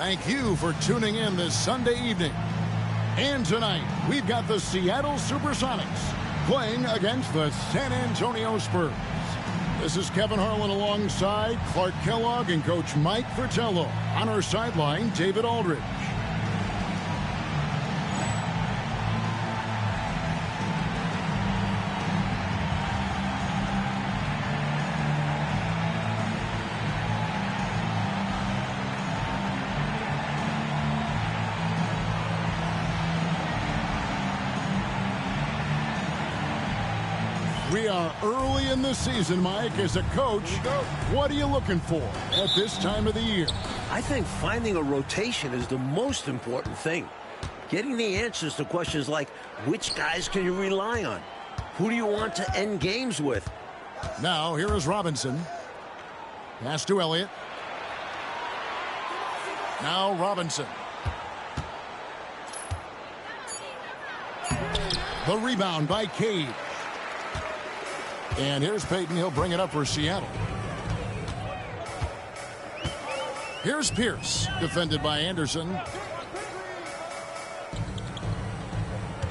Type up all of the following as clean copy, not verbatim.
Thank you for tuning in this Sunday evening. And tonight, we've got the Seattle SuperSonics playing against the San Antonio Spurs. This is Kevin Harlan alongside Clark Kellogg and Coach Mike Fratello. On our sideline, David Aldridge. We are early in the season, Mike. As a coach, what are you looking for at this time of the year? I think finding a rotation is the most important thing. Getting the answers to questions like, which guys can you rely on? Who do you want to end games with? Now, here is Robinson. Pass to Elliott. Now Robinson. The rebound by Cade. And here's Payton. He'll bring it up for Seattle. Here's Pierce, defended by Anderson.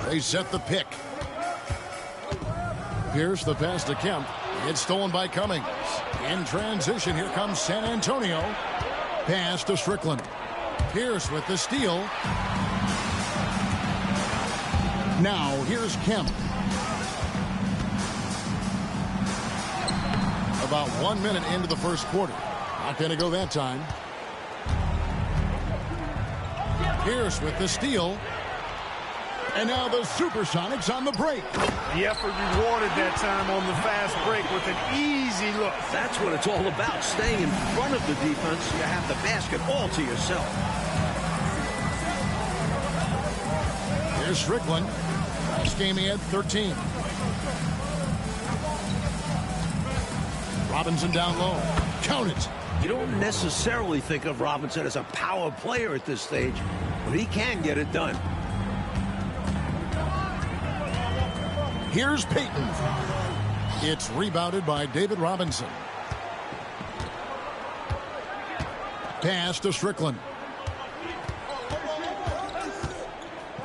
They set the pick. Pierce, the pass to Kemp. It's stolen by Cummings. In transition, here comes San Antonio. Pass to Strickland. Pierce with the steal. Now, here's Kemp. About 1 minute into the first quarter. Not going to go that time. Pierce with the steal. And now the SuperSonics on the break. The effort rewarded that time on the fast break with an easy look. That's what it's all about, staying in front of the defense. You have the basket all to yourself. Here's Strickland. Last game he had 13. Robinson down low. Count it. You don't necessarily think of Robinson as a power player at this stage, but he can get it done. Here's Payton. It's rebounded by David Robinson. Pass to Strickland.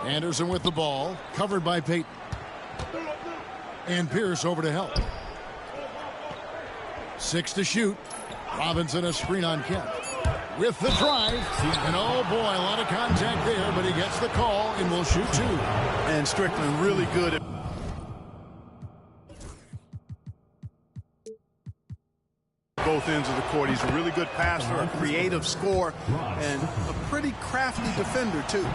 Anderson with the ball, covered by Payton. And Pierce over to help. 6 to shoot. Robinson a screen on Kemp. With the drive. And oh boy, a lot of contact there, but he gets the call and will shoot 2. And Strickland really good at both ends of the court. He's a really good passer, a creative scorer, and a pretty crafty defender, too.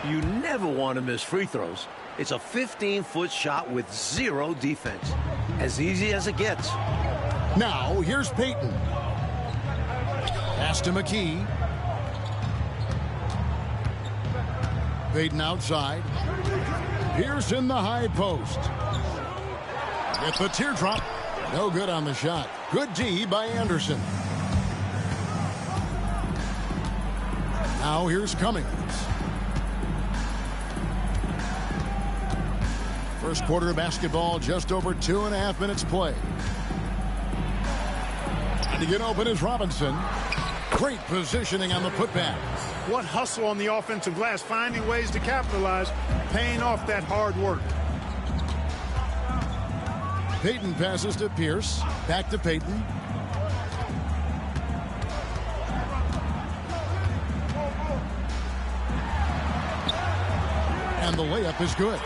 You never want to miss free throws. It's a 15-foot shot with 0 defense. As easy as it gets. Now, here's Payton. Pass to McKee. Payton outside. Pierce in the high post. With the teardrop. No good on the shot. Good D by Anderson. Now here's Cummings. First quarter of basketball, just over 2.5 minutes play. And to get open is Robinson. Great positioning on the putback. What hustle on the offensive glass, finding ways to capitalize, paying off that hard work. Payton passes to Pierce. Back to Payton. And the layup is good.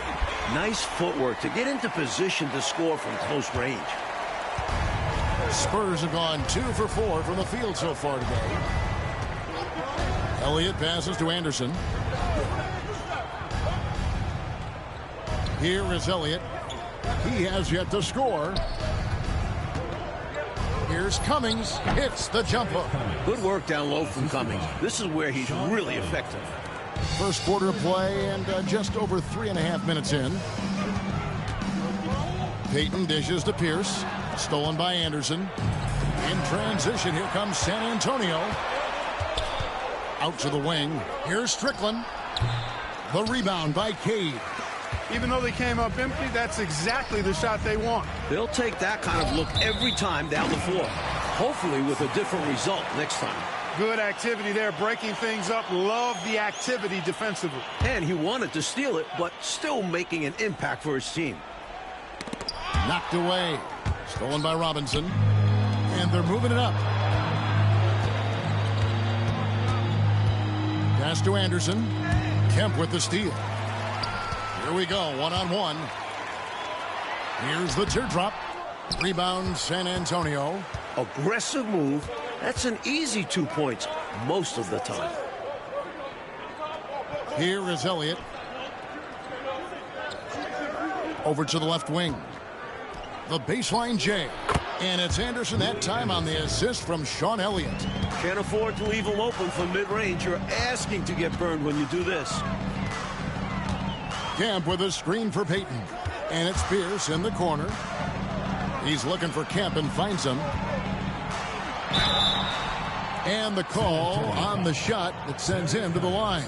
Nice footwork to get into position to score from close range. Spurs have gone 2 for 4 from the field so far today. Elliott passes to Anderson. Here is Elliott. He has yet to score. Here's Cummings. Hits the jump hook. Good work down low from Cummings. This is where he's really effective. First quarter of play and just over 3.5 minutes in. Payton dishes to Pierce. Stolen by Anderson. In transition, here comes San Antonio. Out to the wing. Here's Strickland. The rebound by Cade. Even though they came up empty, that's exactly the shot they want. They'll take that kind of look every time down the floor. Hopefully with a different result next time. Good activity there, breaking things up. Love the activity defensively. And he wanted to steal it, but still making an impact for his team. Knocked away. Stolen by Robinson. And they're moving it up. Pass to Anderson. Kemp with the steal. Here we go, one-on-one. Here's the teardrop. Rebound, San Antonio. Aggressive move. That's an easy 2 points most of the time. Here is Elliott. Over to the left wing. The baseline J. And it's Anderson that time on the assist from Shawn Elliott. Can't afford to leave him open from mid-range. You're asking to get burned when you do this. Kemp with a screen for Payton. And it's Pierce in the corner. He's looking for Kemp and finds him. And the call on the shot that sends him to the line.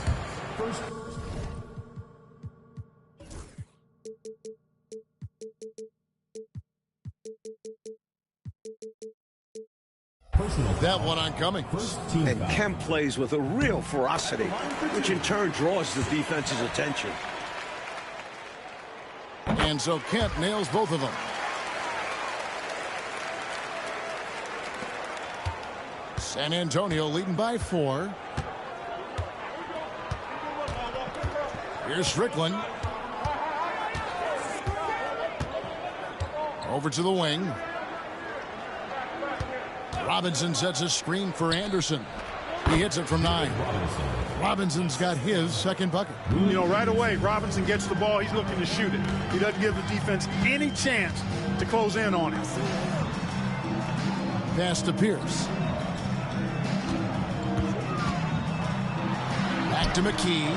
That one oncoming. And Kemp plays with a real ferocity, which in turn draws the defense's attention. And so Kemp nails both of them. San Antonio leading by 4. Here's Strickland. Over to the wing. Robinson sets a screen for Anderson. He hits it from 9. Robinson's got his second bucket. You know, right away, Robinson gets the ball. He's looking to shoot it. He doesn't give the defense any chance to close in on him. Pass to Pierce. Back to McKee.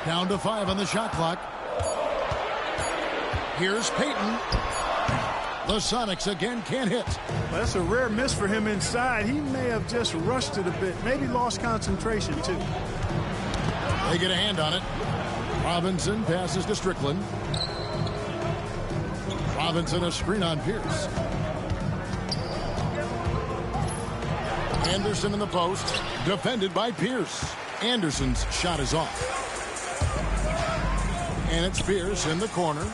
Down to 5 on the shot clock. Here's Payton. The Sonics again can't hit. Well, that's a rare miss for him inside. He may have just rushed it a bit. Maybe lost concentration, too. They get a hand on it. Robinson passes to Strickland. Robinson a screen on Pierce. Anderson in the post. Defended by Pierce. Anderson's shot is off. And it's Pierce in the corner.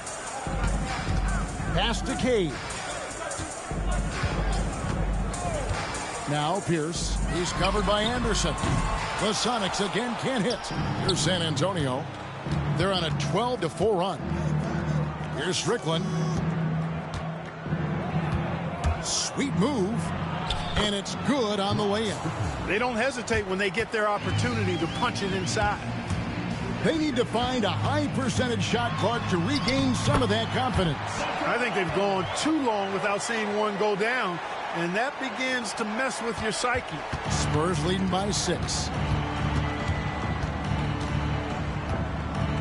Pass to Cade. Now Pierce. He's covered by Anderson. The Sonics again can't hit. Here's San Antonio. They're on a 12-4 run. Here's Strickland. Sweet move. And it's good on the way in. They don't hesitate when they get their opportunity to punch it inside. They need to find a high percentage shot clock to regain some of that confidence. I think they've gone too long without seeing one go down, and that begins to mess with your psyche. Spurs leading by 6.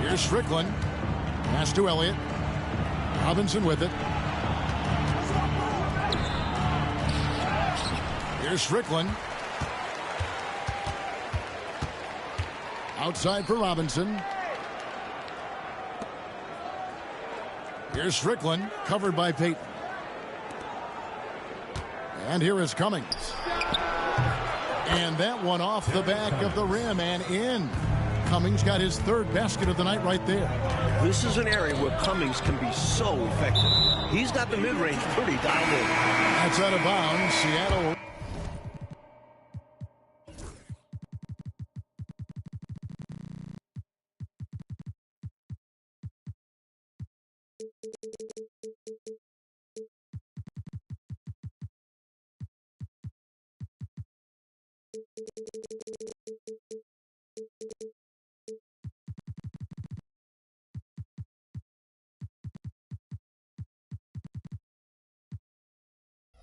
Here's Strickland. Pass to Elliott. Robinson with it. Here's Strickland. Outside for Robinson. Here's Strickland, covered by Payton. And here is Cummings. And that one off the back of the rim and in. Cummings got his 3rd basket of the night right there. This is an area where Cummings can be so effective. He's got the mid-range pretty dialed in. That's out of bounds. Seattle.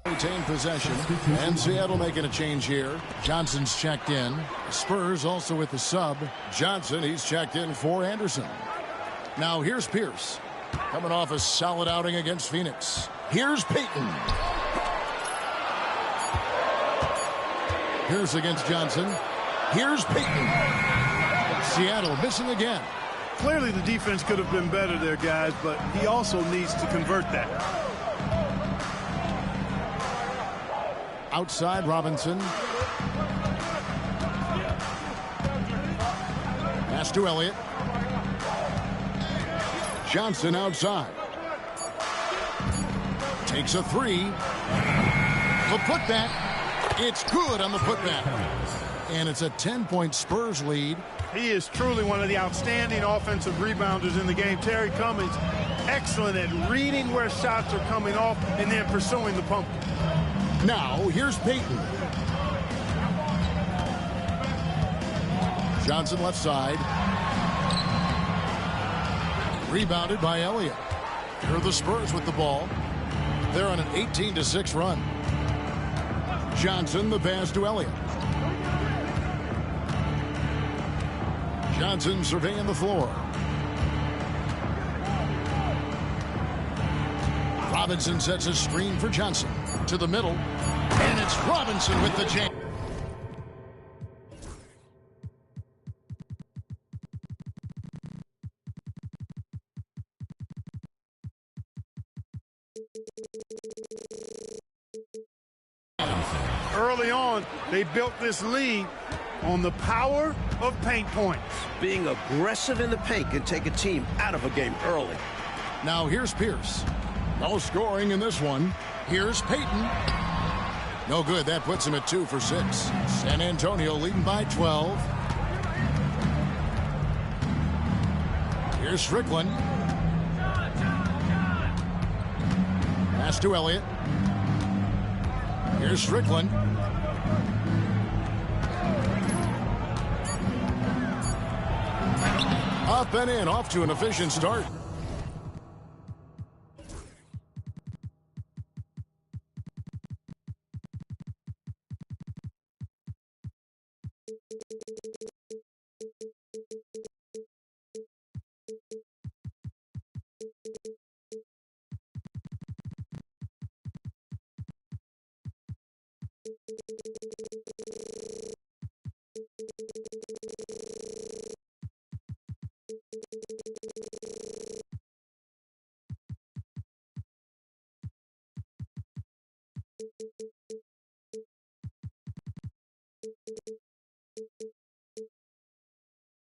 Retain possession, and Seattle making a change here. Johnson's checked in. Spurs also with the sub. Johnson, he's checked in for Anderson. Now here's Pierce, coming off a solid outing against Phoenix. Here's Payton. Pierce against Johnson. Here's Payton. Seattle missing again. Clearly the defense could have been better there, guys, but he also needs to convert that. outside Robinson. Pass to Elliott. Johnson outside. Takes a three. The putback. It's good on the putback. And it's a 10-point Spurs lead. He is truly one of the outstanding offensive rebounders in the game. Terry Cummings, excellent at reading where shots are coming off and then pursuing the pump. Now, here's Payton. Johnson left side. Rebounded by Elliott. Here are the Spurs with the ball. They're on an 18-6 run. Johnson, the pass to Elliott. Johnson surveying the floor. Robinson sets a screen for Johnson. To the middle. And it's Robinson with the jam. Early on, they built this lead on the power of paint points. Being aggressive in the paint can take a team out of a game early. Now here's Pierce. No scoring in this one. Here's Payton. No good. That puts him at 2 for 6. San Antonio leading by 12. Here's Strickland. Pass to Elliott. Here's Strickland. Up and in, off to an efficient start.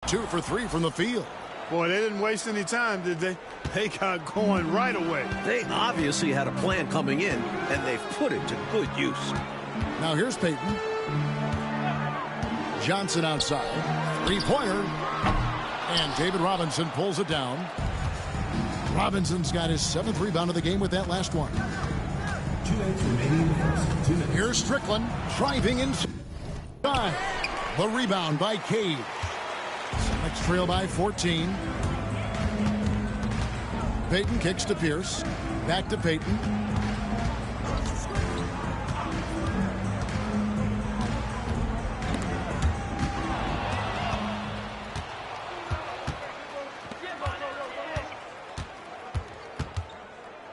Two for 3 from the field. Boy, they didn't waste any time, did they? They got going right away. They obviously had a plan coming in, and they've put it to good use. Now here's Payton. Johnson outside. Three-pointer. And David Robinson pulls it down. Robinson's got his 7th rebound of the game with that last one. 2 minutes remaining in the first. 2 minutes. Here's Strickland driving inside. The rebound by Cade. Sonics trail by 14. Payton kicks to Pierce. Back to Payton.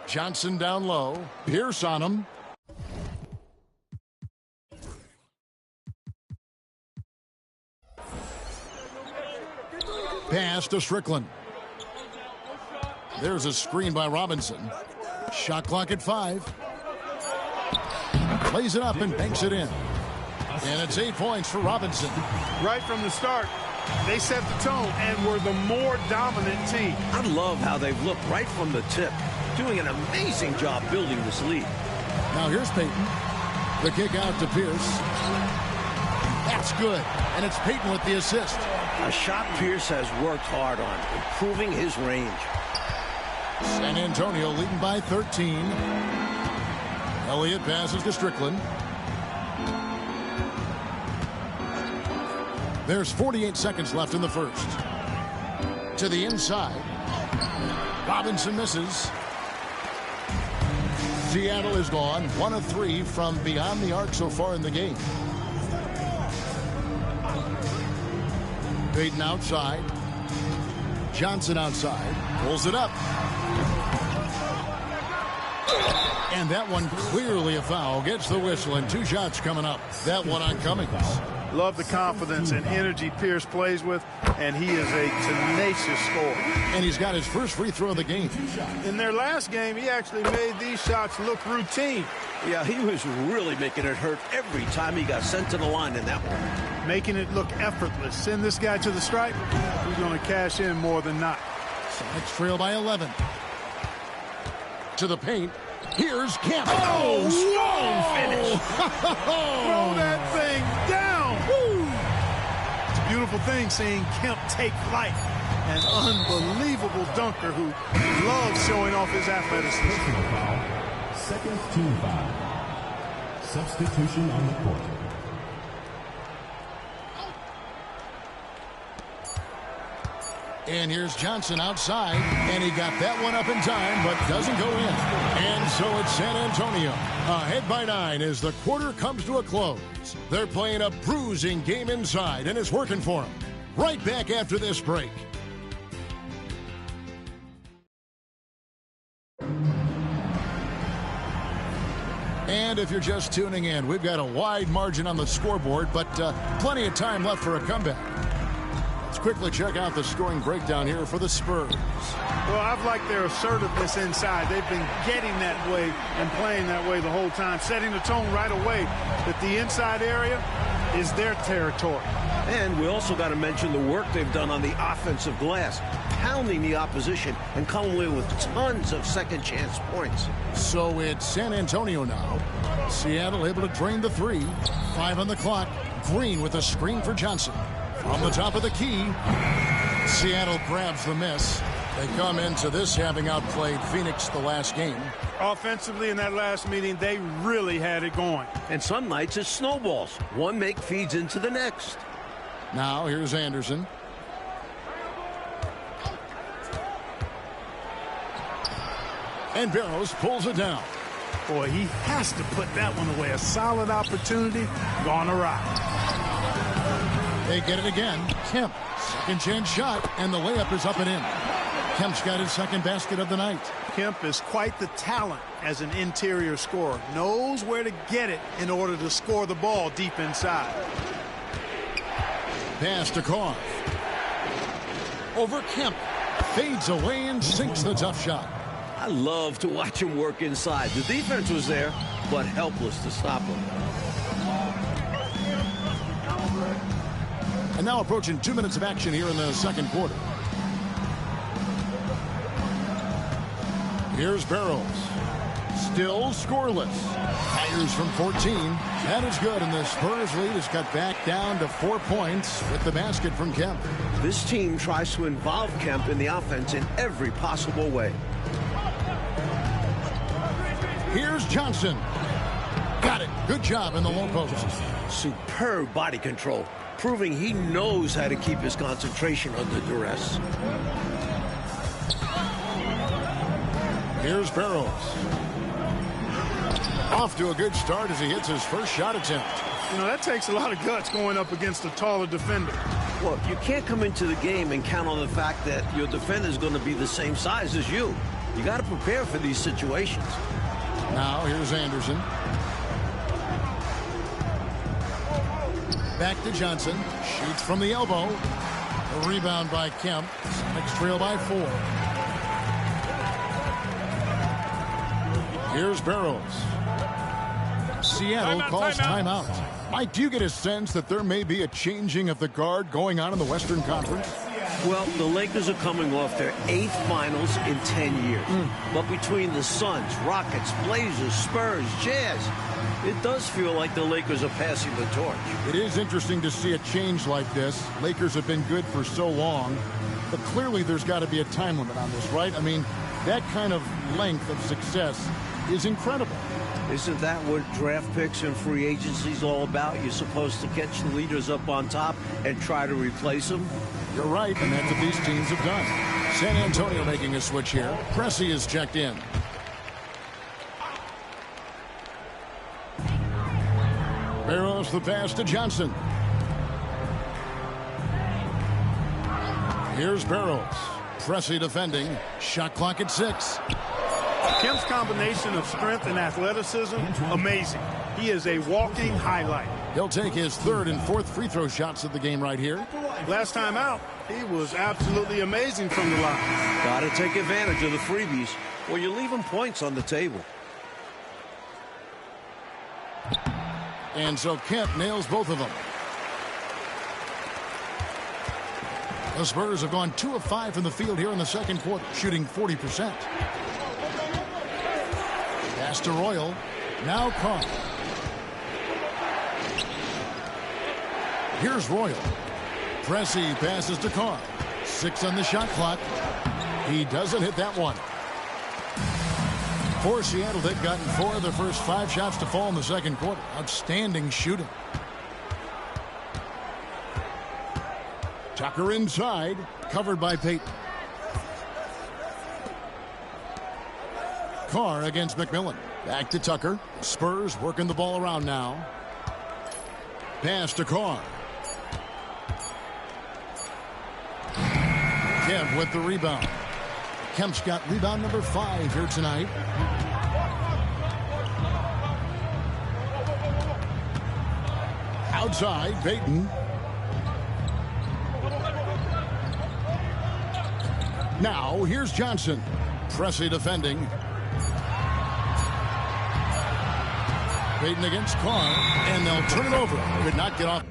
Johnson down low. Pierce on him. Pass to Strickland. There's a screen by Robinson. Shot clock at 5. Plays it up and banks it in. And it's 8 points for Robinson. Right from the start, they set the tone and were the more dominant team. I love how they've looked right from the tip, doing an amazing job building this lead. Now here's Payton. The kick out to Pierce. That's good. And it's Payton with the assist. A shot Pierce has worked hard on, improving his range. San Antonio leading by 13. Elliott passes to Strickland. There's 48 seconds left in the first. To the inside. Robinson misses. Seattle is gone 1 of 3 from beyond the arc so far in the game. Payton outside. Johnson outside. Pulls it up. And that one clearly a foul. Gets the whistle and 2 shots coming up. That one on Cummings. Love the confidence and energy Pierce plays with, and he is a tenacious scorer. And he's got his first free throw of the game. In their last game, he actually made these shots look routine. Yeah, he was really making it hurt every time he got sent to the line in that one. Making it look effortless. Send this guy to the stripe, he's going to cash in more than not. Sonics trail by 11. To the paint. Here's Kemp. Oh, strong finish. Throw that thing down. Woo. It's a beautiful thing seeing Kemp take flight. An unbelievable dunker who loves showing off his athleticism. Second team foul. Substitution on the court. And here's Johnson outside, and he got that one up in time, but doesn't go in. And so it's San Antonio, ahead by 9 as the quarter comes to a close. They're playing a bruising game inside, and it's working for them. Right back after this break. And if you're just tuning in, we've got a wide margin on the scoreboard, but plenty of time left for a comeback. Let's quickly check out the scoring breakdown here for the Spurs. Well, I've liked their assertiveness inside. They've been getting that way and playing that way the whole time, setting the tone right away that the inside area is their territory. And we also got to mention the work they've done on the offensive glass, pounding the opposition and coming away with tons of second chance points. So it's San Antonio now. Seattle able to drain the 3. 5 on the clock. Green with a screen for Johnson. From the top of the key, Seattle grabs the miss. They come into this having outplayed Phoenix the last game. Offensively in that last meeting, they really had it going. And some nights it snowballs. One make feeds into the next. Now here's Anderson. And Barrows pulls it down. Boy, he has to put that one away. A solid opportunity gone awry. They get it again. Kemp, second chance shot, and the layup is up and in. Kemp's got his second basket of the night. Kemp is quite the talent as an interior scorer. Knows where to get it in order to score the ball deep inside. Pass to Koff. Over Kemp. Fades away and sinks the tough shot. I love to watch him work inside. The defense was there, but helpless to stop him. And now approaching 2 minutes of action here in the second quarter. Here's Barrows. Still scoreless. Fires from 14. That is good, and the Spurs lead is cut back down to 4 points with the basket from Kemp. This team tries to involve Kemp in the offense in every possible way. Here's Johnson. Got it. Good job in the low post. Superb body control, proving he knows how to keep his concentration under duress. Here's Barrows. Off to a good start as he hits his first shot attempt. You know, that takes a lot of guts going up against a taller defender. Well, you can't come into the game and count on the fact that your defender is going to be the same size as you. You got to prepare for these situations. Now here's Anderson. Back to Johnson. Shoots from the elbow. A rebound by Kemp. Sonics trail by 4. Here's Barrows. Seattle calls timeout. Mike, do you get a sense that there may be a changing of the guard going on in the Western Conference? Well, the Lakers are coming off their 8th finals in 10 years. But between the Suns, Rockets, Blazers, Spurs, Jazz, it does feel like the Lakers are passing the torch. It is interesting to see a change like this. Lakers have been good for so long, but clearly there's got to be a time limit on this, right? I mean, that kind of length of success is incredible. Isn't that what draft picks and free agency is all about? You're supposed to catch the leaders up on top and try to replace them? You're right, and that's what these teams have done. San Antonio making a switch here. Pressey is checked in. Barrows the pass to Johnson. Here's Barrows. Pressey defending. Shot clock at 6. Kemp's combination of strength and athleticism, amazing. He is a walking highlight. He'll take his third and fourth free throw shots of the game right here. Last time out, he was absolutely amazing from the line. Got to take advantage of the freebies, or you're leaving points on the table. And so Kemp nails both of them. The Spurs have gone 2 of 5 from the field here in the second quarter, shooting 40%. Pass to Royal. Now Carr. Here's Royal. Pressey passes to Carr. 6 on the shot clock. He doesn't hit that one. For Seattle, they've gotten 4 of their first 5 shots to fall in the second quarter. Outstanding shooting. Tucker inside, covered by Payton. Carr against McMillan. Back to Tucker. Spurs working the ball around now. Pass to Carr. Kemp with the rebound. Kemp's got rebound number 5 here tonight. Outside, Payton. Now, here's Johnson. Pressey defending. Payton against Carr, and they'll turn it over. Could not get off.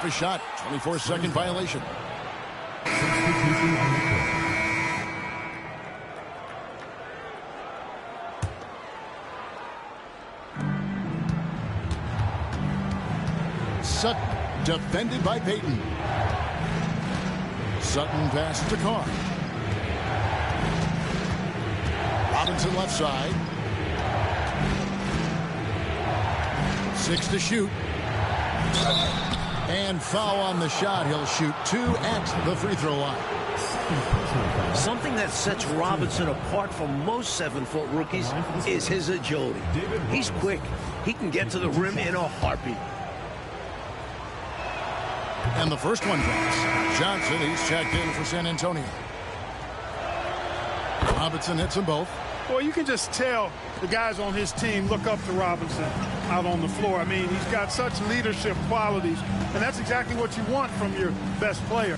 A shot, 24-second violation. Substitution on the court. Sutton, defended by Payton. Sutton passes to Carr. Robinson left side. 6 to shoot. And foul on the shot. He'll shoot 2 at the free throw line. Something that sets Robinson apart from most 7-foot rookies is his agility. He's quick. He can get to the rim in a heartbeat. And the first one drops. Johnson, he's checked in for San Antonio. Robinson hits them both. Boy, you can just tell the guys on his team look up to Robinson out on the floor. I mean, he's got such leadership qualities, and that's exactly what you want from your best player.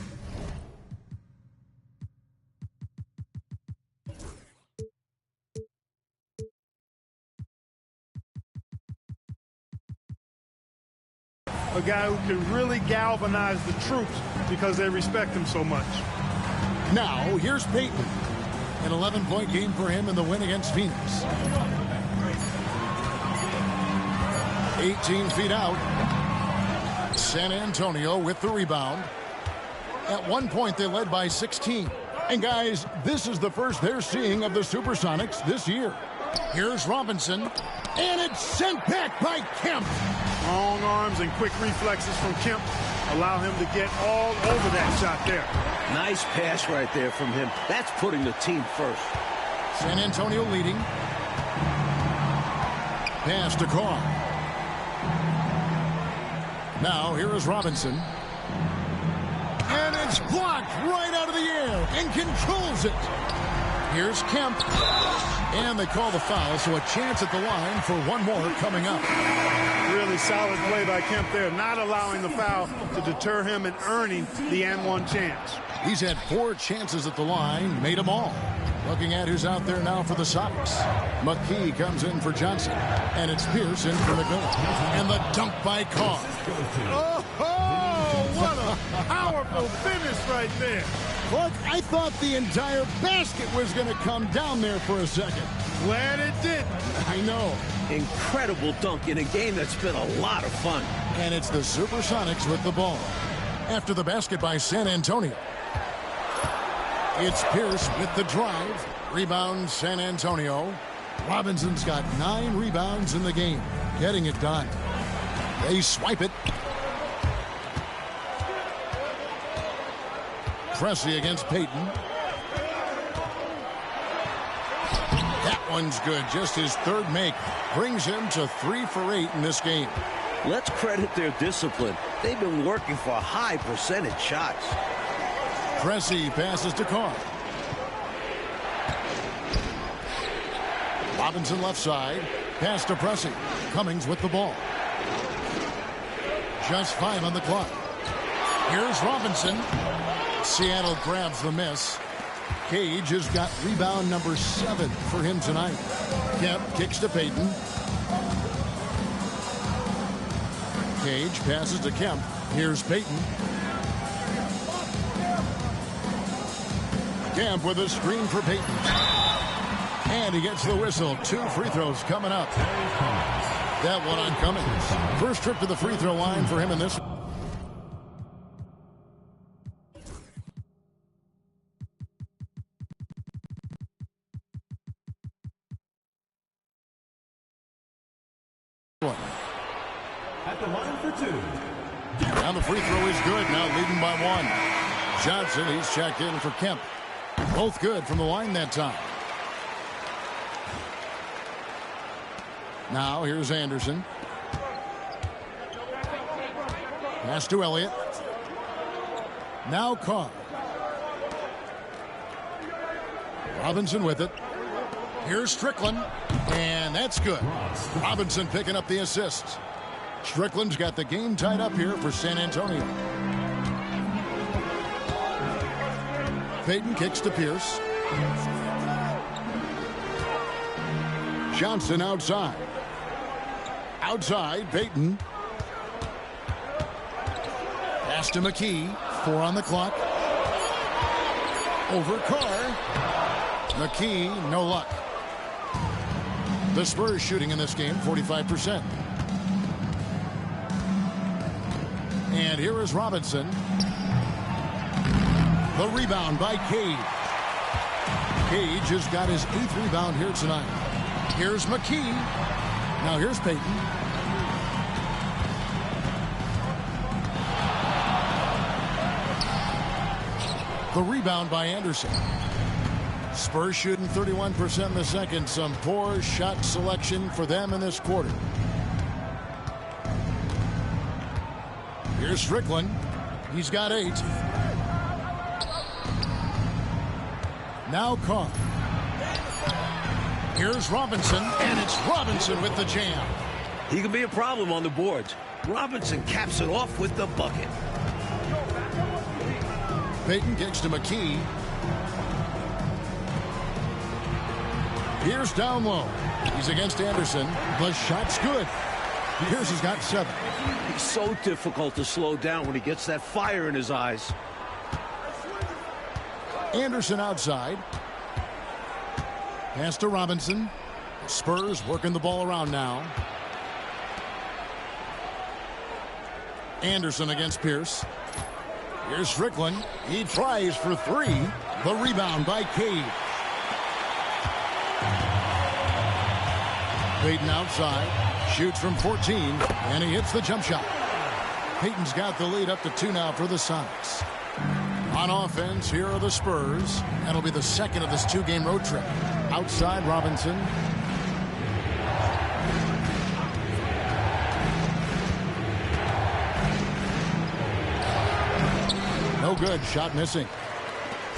A guy who can really galvanize the troops because they respect him so much. Now, here's Payton. An 11-point game for him in the win against Phoenix. 18 feet out. San Antonio with the rebound. At one point, they led by 16. And, guys, this is the first they're seeing of the SuperSonics this year. Here's Robinson. And it's sent back by Kemp. Long arms and quick reflexes from Kemp allow him to get all over that shot there. Nice pass right there from him. That's putting the team first. San Antonio leading. Pass to Carr. Now here is Robinson. And it's blocked right out of the air and controls it. Here's Kemp. And they call the foul, so a chance at the line for one more coming up. Really solid play by Kemp there, not allowing the foul to deter him and earning the and one chance. He's had 4 chances at the line, made them all. Looking at who's out there now for the Sonics. McKee comes in for Johnson. And it's Pierce in for McMillan. And the dunk by Carr. Oh, what a powerful finish right there. Look, I thought the entire basket was going to come down there for a second. Glad it didn't. I know. Incredible dunk in a game that's been a lot of fun. And it's the SuperSonics with the ball. After the basket by San Antonio. It's Pierce with the drive. Rebound San Antonio. Robinson's got 9 rebounds in the game. Getting it done. They swipe it. Pressey against Payton. That one's good. Just his 3rd make. Brings him to 3 for 8 in this game. Let's credit their discipline. They've been working for high percentage shots. Pressey passes to Carr. Robinson left side. Pass to Pressey. Cummings with the ball. Just 5 on the clock. Here's Robinson. Seattle grabs the miss. Cage has got rebound number 7 for him tonight. Kemp kicks to Payton. Cage passes to Kemp. Here's Payton. Kemp with a screen for Payton. And he gets the whistle. 2 free throws coming up. That one on Cummings. First trip to the free throw line for him in this. At the line for 2. And the free throw is good. Now leading by 1. Johnson, he's checked in for Kemp. Both good from the line that time. Now here's Anderson. Pass to Elliott. Now Carr. Robinson with it. Here's Strickland. And that's good. Robinson picking up the assist. Strickland's got the game tied up here for San Antonio. Payton kicks to Pierce. Johnson outside. Outside, Payton. Pass to McKee. 4 on the clock. Over Carr. McKee, no luck. The Spurs shooting in this game, 45%. And here is Robinson. The rebound by Cage. Cage has got his 8th rebound here tonight. Here's McKee. Now here's Payton. The rebound by Anderson. Spurs shooting 31% in the second. Some poor shot selection for them in this quarter. Here's Strickland. He's got 8. Now Carr. Here's Robinson, and it's Robinson with the jam. He can be a problem on the boards. Robinson caps it off with the bucket. Payton kicks to McKee. Pierce down low. He's against Anderson. The shot's good. Pierce has got 7. He's so difficult to slow down when he gets that fire in his eyes. Anderson outside. Pass to Robinson. Spurs working the ball around now. Anderson against Pierce. Here's Strickland. He tries for 3. The rebound by Cage. Payton outside. Shoots from 14. And he hits the jump shot. Payton's got the lead up to 2 now for the Sonics. On offense, here are the Spurs. That'll be the second of this 2-game road trip. Outside, Robinson. No good. Shot missing.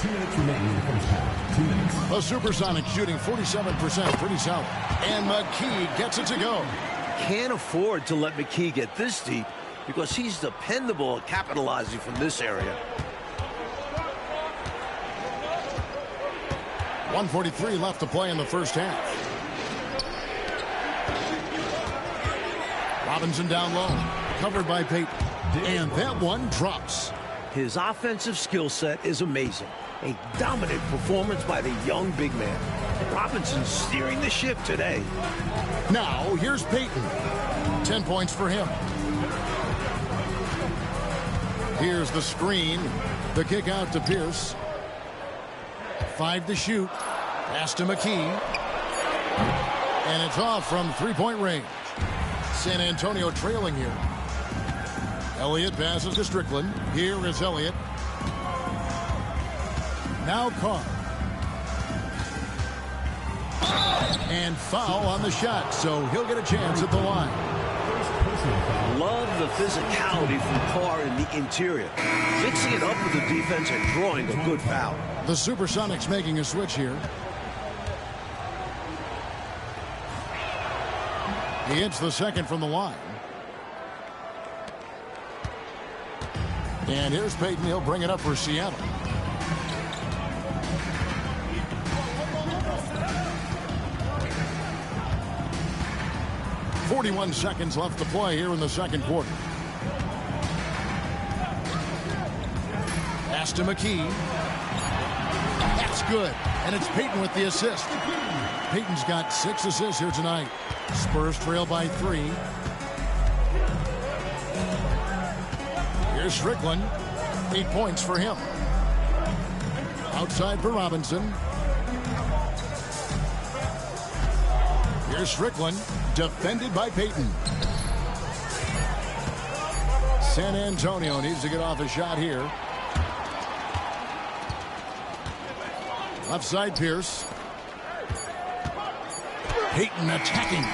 2 minutes remaining in the first half. 2 minutes. The SuperSonics shooting 47%. Pretty solid. And McKee gets it to go. Can't afford to let McKee get this deep because he's dependable at capitalizing from this area. 1:43 left to play in the first half. Robinson down low, covered by Payton. And that one drops. His offensive skill set is amazing. A dominant performance by the young big man. Robinson steering the ship today. Now, here's Payton. 10 points for him. Here's the screen. The kick out to Pierce. 5 to shoot. Pass to McKee. And it's off from three-point range. San Antonio trailing here. Elliott passes to Strickland. Here is Elliott. Now Carr. And foul on the shot, so he'll get a chance at the line. Love the physicality from Carr in the interior. Mixing it up with the defense and drawing a good foul. The SuperSonics making a switch here. He hits the second from the line. And here's Payton. He'll bring it up for Seattle. .41 seconds left to play here in the second quarter. Pass to McKee. That's good. And it's Payton with the assist. Payton's got 6 assists here tonight. Spurs trail by 3. Here's Strickland. 8 points for him. Outside for Robinson. Here's Strickland. Defended by Payton. San Antonio needs to get off a shot here. Left side Pierce. Payton attacking.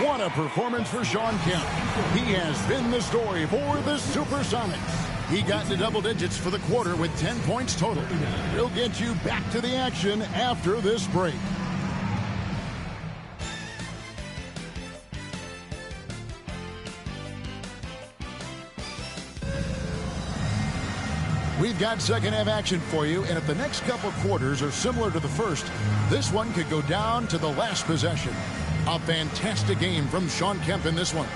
What a performance for Shawn Kemp. He has been the story for the SuperSonics. He got into double digits for the quarter with 10 points total. We'll get you back to the action after this break. We've got second half action for you, and if the next couple quarters are similar to the first, this one could go down to the last possession. A fantastic game from Shawn Kemp in this one.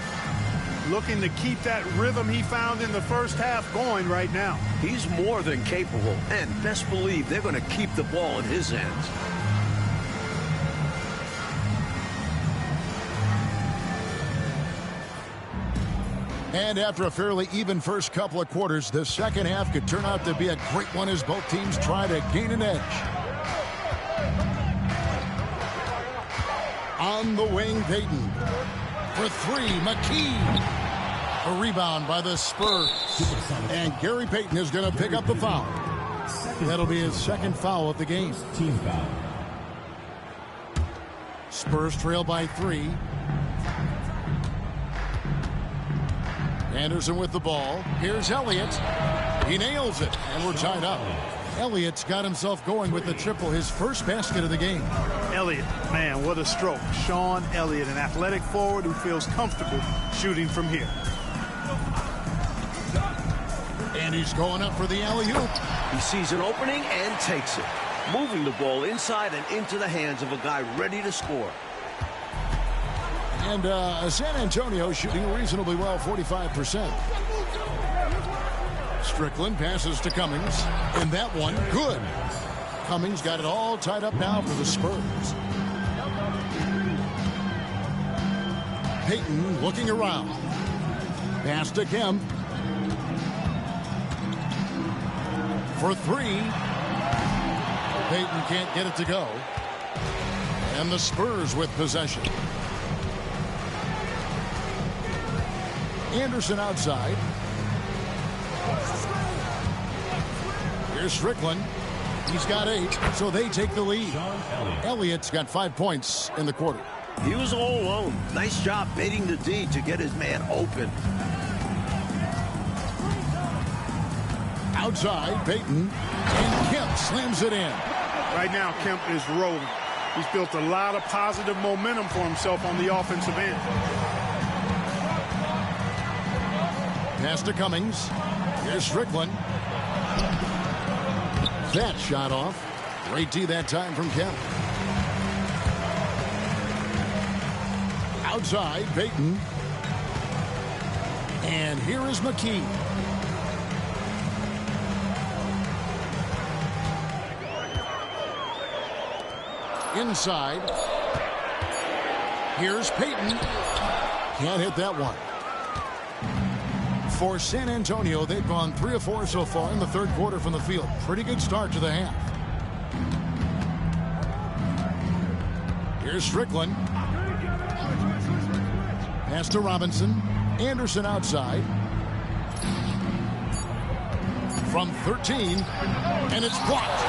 Looking to keep that rhythm he found in the first half going right now. He's more than capable, and best believe they're going to keep the ball in his hands. And after a fairly even first couple of quarters, the second half could turn out to be a great one as both teams try to gain an edge. On the wing, Payton. For 3, McKee. A rebound by the Spurs. And Gary Payton is going to pick up the foul. That'll be his second foul of the game. Team foul. Spurs trail by 3. Anderson with the ball. Here's Elliott. He nails it, and we're tied up. Elliott's got himself going with the triple, his first basket of the game. Elliott, man, what a stroke. Shawn Elliott, an athletic forward who feels comfortable shooting from here. And he's going up for the alley-oop. He sees an opening and takes it, moving the ball inside and into the hands of a guy ready to score. And San Antonio shooting reasonably well, 45%. Strickland passes to Cummings. And that one, good. Cummings got it all tied up now for the Spurs. Payton looking around. Pass to Kemp. For 3. Payton can't get it to go. And the Spurs with possession. Anderson outside. Here's Strickland. He's got 8, so they take the lead. Elliott's got 5 points in the quarter. He was all alone. Nice job baiting the D to get his man open. Outside, Payton. And Kemp slams it in. Right now, Kemp is rolling. He's built a lot of positive momentum for himself on the offensive end. Pass to Cummings. Here's Strickland. That shot off. Great D that time from Kemp. Outside, Payton. And here is McKee. Inside. Here's Payton. Can't hit that one. For San Antonio, they've gone 3 of 4 so far in the third quarter from the field. Pretty good start to the half. Here's Strickland. Pass to Robinson. Anderson outside. From 13. And it's blocked.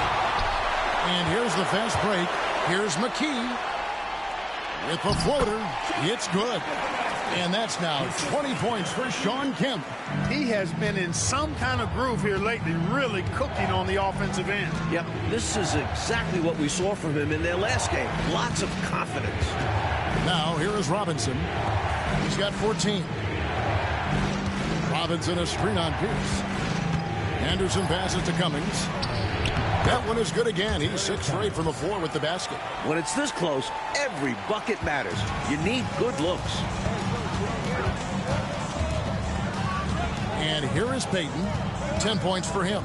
And here's the fast break. Here's McKee. With the floater. It's good. And that's now 20 points for Shawn Kemp. He has been in some kind of groove here lately, really cooking on the offensive end. Yep, this is exactly what we saw from him in their last game. Lots of confidence. Now, here is Robinson. He's got 14. Robinson a screen on Pierce. Anderson passes to Cummings. That one is good again. He's 6 for 8 from the floor with the basket. When it's this close, every bucket matters. You need good looks. And here is Payton. 10 points for him.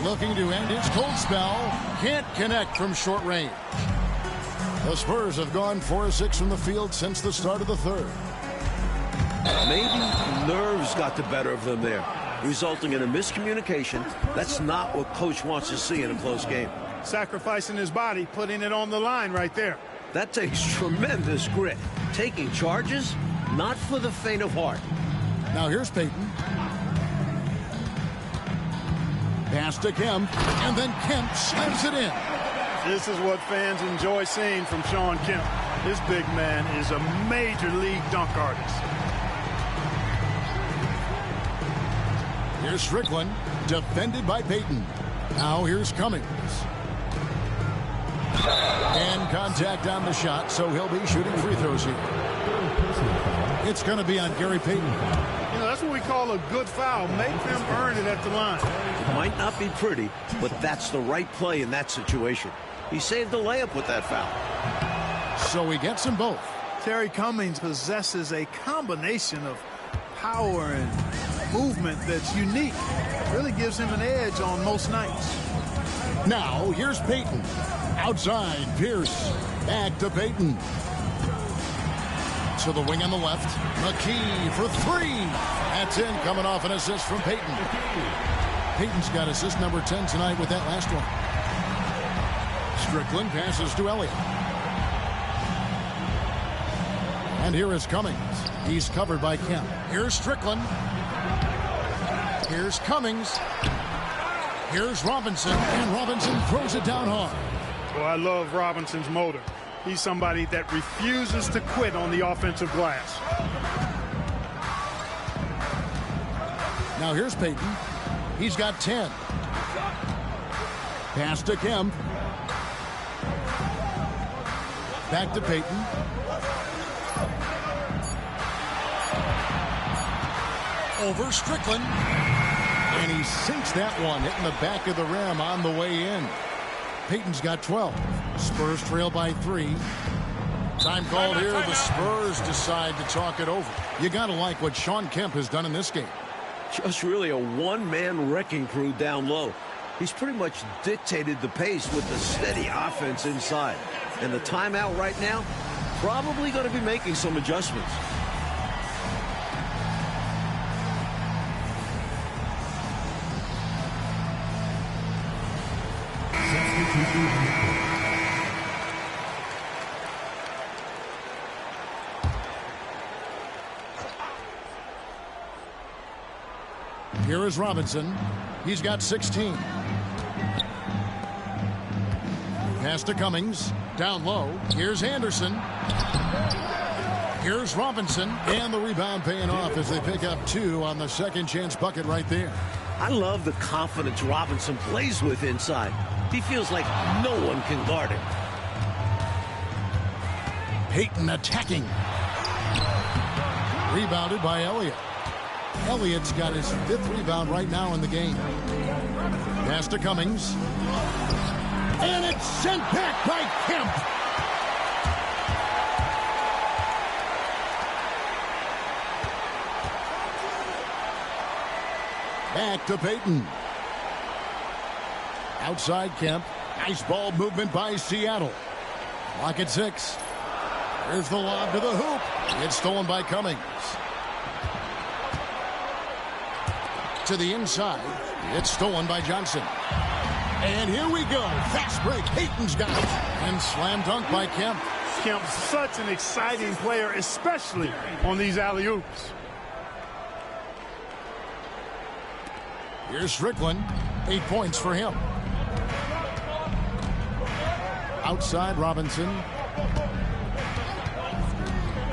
Looking to end his cold spell. Can't connect from short range. The Spurs have gone 4 of 6 from the field since the start of the third. Maybe nerves got the better of them there, resulting in a miscommunication. That's not what coach wants to see in a close game. Sacrificing his body, putting it on the line right there. That takes tremendous grit. Taking charges, not for the faint of heart. Now here's Payton. Pass to Kemp, and then Kemp slams it in. This is what fans enjoy seeing from Shawn Kemp. This big man is a major league dunk artist. Here's Strickland, defended by Payton. Now here's Cummings. And contact on the shot, so he'll be shooting free throws here. It's going to be on Gary Payton. You know, that's what we call a good foul. Make them earn it at the line. It might not be pretty, but that's the right play in that situation. He saved the layup with that foul. So he gets them both. Terry Cummings possesses a combination of power and movement that's unique. Really gives him an edge on most nights. Now, here's Payton. Outside, Pierce. Back to Payton. To the wing on the left. McKee for 3. That's in, coming off an assist from Payton. Payton's got assist number 10 tonight with that last one. Strickland passes to Elliott. And here is Cummings. He's covered by Kemp. Here's Strickland. Here's Cummings. Here's Robinson. And Robinson throws it down hard. Well, I love Robinson's motor. He's somebody that refuses to quit on the offensive glass. Now here's Payton. He's got 10. Pass to Kemp. Back to Payton. Over Strickland. And he sinks that one, hitting the back of the rim on the way in. Payton's got 12. Spurs trail by 3. Time called here. The Spurs decide to talk it over. You got to like what Shawn Kemp has done in this game. Just really a one-man wrecking crew down low. He's pretty much dictated the pace with the steady offense inside. And the timeout right now, probably going to be making some adjustments. Here is Robinson. He's got 16. Pass to Cummings. Down low. Here's Anderson. Here's Robinson. And the rebound paying off as they pick up 2 on the second chance bucket right there. I love the confidence Robinson plays with inside. He feels like no one can guard him. Payton attacking. Rebounded by Elliott. Elliott's got his 5th rebound right now in the game. Pass to Cummings. And it's sent back by Kemp. Back to Payton. Outside Kemp. Nice ball movement by Seattle. Clock at 6. Here's the lob to the hoop. It's stolen by Cummings. To the inside. It's stolen by Johnson. And here we go. Fast break. Payton's got it. And slam dunk by Kemp. Kemp's such an exciting player, especially on these alley-oops. Here's Strickland. 8 points for him. Outside Robinson.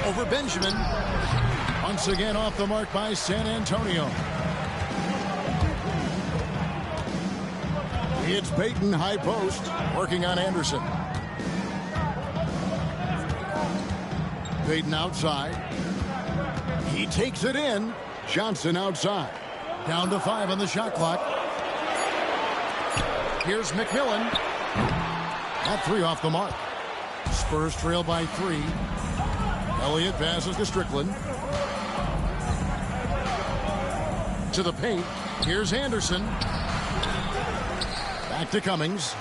Over Benjamin. Once again off the mark by San Antonio. It's Payton, high post, working on Anderson. Payton outside. He takes it in. Johnson outside. Down to 5 on the shot clock. Here's McMillan. That 3 off the mark. Spurs trail by 3. Elliott passes to Strickland. To the paint. Here's Anderson. Back to Cummings.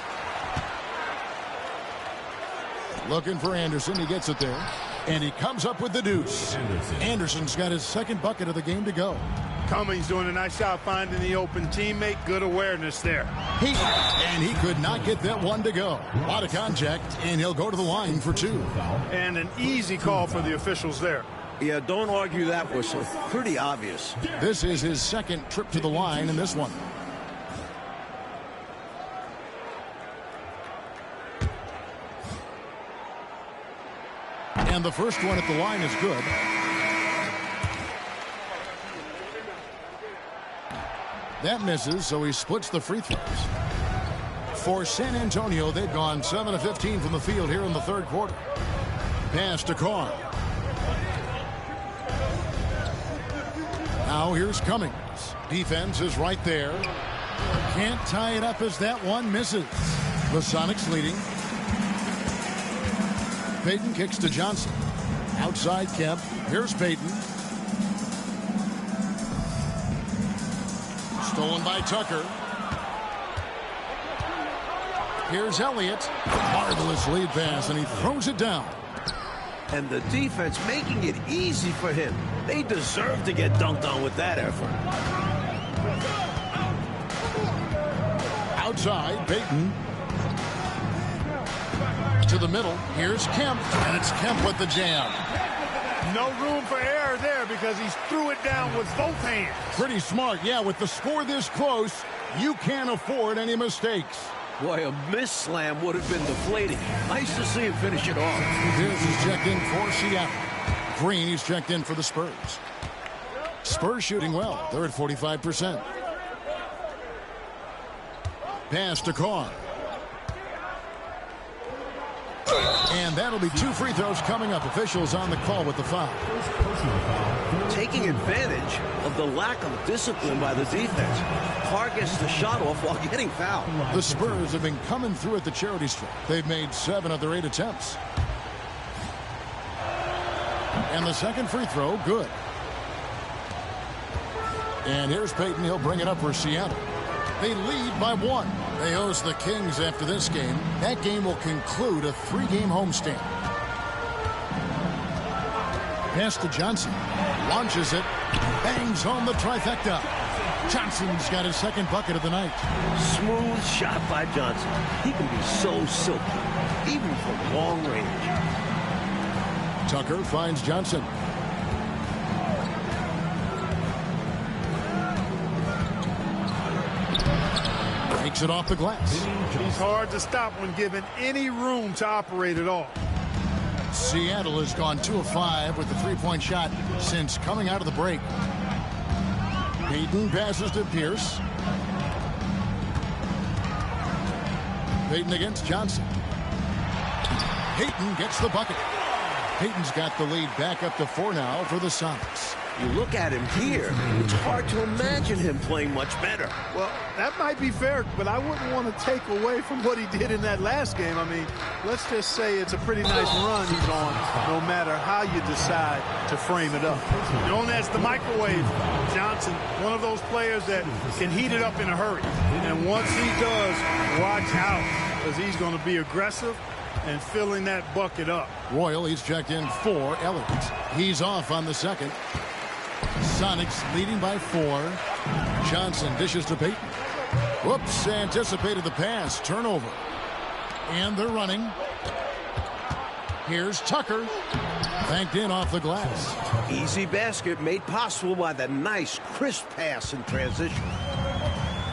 Looking for Anderson. He gets it there. And he comes up with the deuce. Anderson's got his second bucket of the game to go. Cummings doing a nice job finding the open teammate. Good awareness there. And he could not get that one to go. A lot of contact, and he'll go to the line for 2. And an easy call for the officials there. Yeah, don't argue that whistle. Pretty obvious. This is his second trip to the line in this one. And the first one at the line is good. That misses, so he splits the free throws. For San Antonio, they've gone 7 of 15 from the field here in the third quarter. Pass to Carr. Now here's Cummings. Defense is right there. Can't tie it up as that one misses. The Sonics leading. Payton kicks to Johnson. Outside Kemp. Here's Payton. Stolen by Tucker. Here's Elliott. Marvelous lead pass, and he throws it down. And the defense making it easy for him. They deserve to get dunked on with that effort. Outside, Payton. To the middle. Here's Kemp, and it's Kemp with the jam. No room for error there because he threw it down with both hands. Pretty smart. Yeah, with the score this close, you can't afford any mistakes. Boy, a miss slam would have been deflating. Nice to see him finish it off. This is checked in for Seattle. Green, he's checked in for the Spurs. Spurs shooting well. They're at 45%. Pass to Carr. And that'll be 2 free throws coming up. Officials on the call with the foul. Taking advantage of the lack of discipline by the defense. Carr gets the shot off while getting fouled. The Spurs have been coming through at the charity stripe. They've made 7 of their 8 attempts. And the second free throw, good. And here's Payton. He'll bring it up for Seattle. They lead by 1. They host the Kings after this game. That game will conclude a 3-game homestand. Pass to Johnson. Launches it. Bangs home the trifecta. Johnson's got his second bucket of the night. Smooth shot by Johnson. He can be so silky, even from long range. Tucker finds Johnson. Takes it off the glass. He's hard to stop when given any room to operate at all. Seattle has gone 2 of 5 with the 3-point shot since coming out of the break. Payton passes to Pierce. Payton against Johnson. Payton gets the bucket. Payton's got the lead back up to 4 now for the Sonics. You look at him here, it's hard to imagine him playing much better. Well, that might be fair, but I wouldn't want to take away from what he did in that last game. I mean, let's just say it's a pretty nice run he's on, no matter how you decide to frame it up. Known as the microwave, Johnson, one of those players that can heat it up in a hurry. And once he does, watch out, because he's going to be aggressive and filling that bucket up. Royal, he's checked in for Elliott. He's off on the second. Sonics leading by 4. Johnson dishes to Payton. Whoops, anticipated the pass. Turnover. And they're running. Here's Tucker. Banked in off the glass. Easy basket made possible by the nice, crisp pass in transition.